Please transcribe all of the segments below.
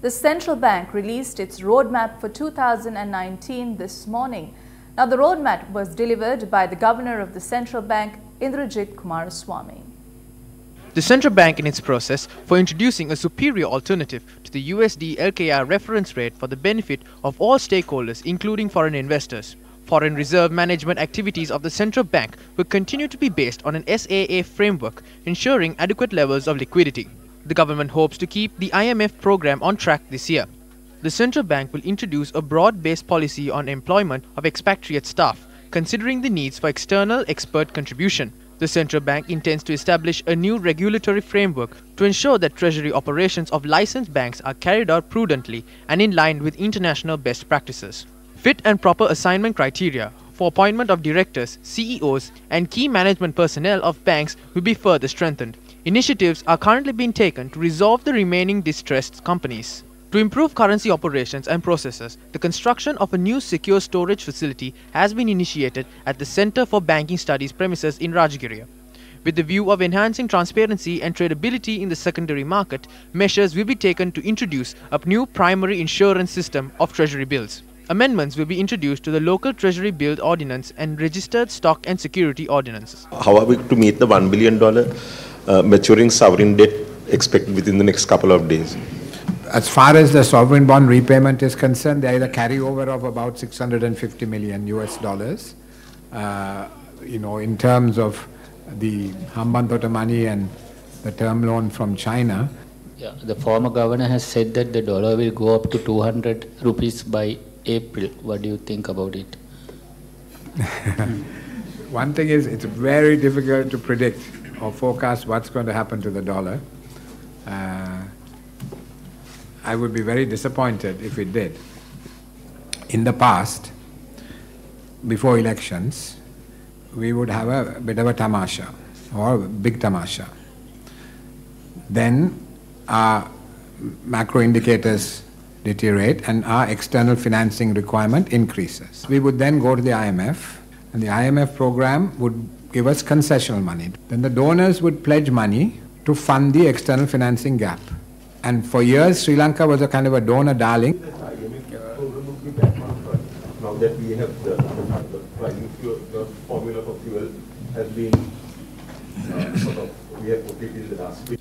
The central bank released its roadmap for 2019 this morning. Now, the roadmap was delivered by the Governor of the Central Bank, Indrajit Kumaraswamy. The central bank in its process for introducing a superior alternative to the USD-LKR reference rate for the benefit of all stakeholders, including foreign investors. Foreign reserve management activities of the central bank will continue to be based on an SAA framework, ensuring adequate levels of liquidity. The government hopes to keep the IMF program on track this year. The central bank will introduce a broad-based policy on employment of expatriate staff, considering the needs for external expert contribution. The central bank intends to establish a new regulatory framework to ensure that treasury operations of licensed banks are carried out prudently and in line with international best practices. Fit and proper assignment criteria for appointment of directors, CEOs, and key management personnel of banks will be further strengthened. Initiatives are currently being taken to resolve the remaining distressed companies. To improve currency operations and processes, the construction of a new secure storage facility has been initiated at the Center for Banking Studies premises in Rajagiriya. With the view of enhancing transparency and tradability in the secondary market, measures will be taken to introduce a new primary insurance system of treasury bills. Amendments will be introduced to the local treasury bill ordinance and registered stock and security ordinances. How are we to meet the $1 billion maturing sovereign debt expected within the next couple of days? As far as the sovereign bond repayment is concerned, there is a carryover of about $650 million US dollars. In terms of the Hambantota money and the term loan from China. Yeah, the former governor has said that the dollar will go up to 200 rupees by April. What do you think about it? One thing is, it's very difficult to predict or forecast what's going to happen to the dollar. I would be very disappointed if it did. In the past, before elections, we would have a bit of a tamasha, or a big tamasha. Then our macro indicators deteriorate and our external financing requirement increases. We would then go to the IMF, and the IMF program would give us concessional money. Then the donors would pledge money to fund the external financing gap. And for years, Sri Lanka was a kind of a donor darling. Now that we have the formula for fuel has been we have put it in the last week.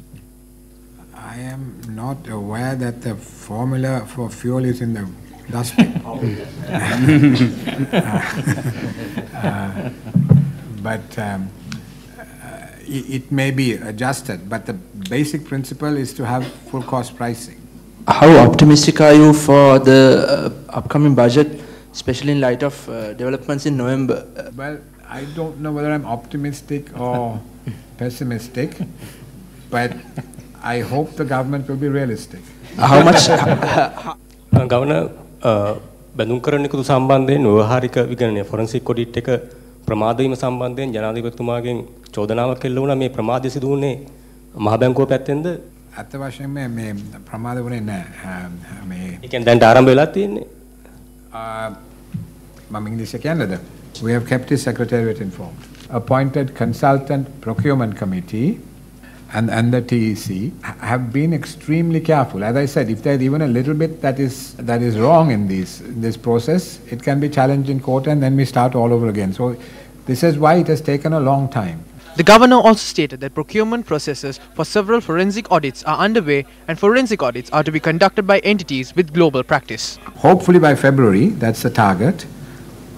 I am not aware that the formula for fuel is in the dustbin. It may be adjusted, but the basic principle is to have full cost pricing. How optimistic are you for the upcoming budget, especially in light of developments in November? Well, I don't know whether I'm optimistic or pessimistic, but I hope the government will be realistic. How much? Governor, බැඳුම් කරන්නෙකුතු සම්බන්ධයෙන් ව්‍යවහාරික විගණනය forensic audit එක ප්‍රමාද වීම සම්බන්ධයෙන් ජනාධිපතිතුමාගෙන් චෝදනාවක් එල්ල වුණා මේ ප්‍රමාදය සිදු වුණේ මහ බැංකුව පැත්තෙන්ද? අත වශයෙන්ම මේ ප්‍රමාද වුණේ නැහැ. මේ ඒ කියන්නේ දැන් ආරම්භ වෙලා තියෙන්නේ. මම ඉංග්‍රීසි කියන්නද? We have kept the Secretariat informed. Appointed consultant procurement committee and the TEC have been extremely careful. As I said, if there's even a little bit that is wrong in this process, it can be challenged in court and then we start all over again. So this is why it has taken a long time. The governor also stated that procurement processes for several forensic audits are underway and forensic audits are to be conducted by entities with global practice. Hopefully by February, that's the target,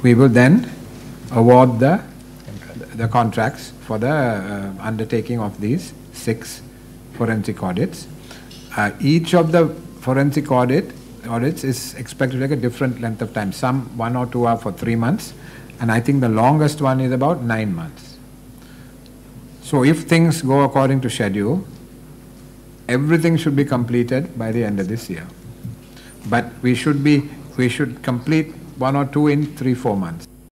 we will then award the contracts for the undertaking of these 6 forensic audits. Each of the forensic audits is expected to take a different length of time. Some 1 or 2 are for 3 months, and I think the longest one is about 9 months. So if things go according to schedule, everything should be completed by the end of this year. But we should complete 1 or 2 in 3-4 months.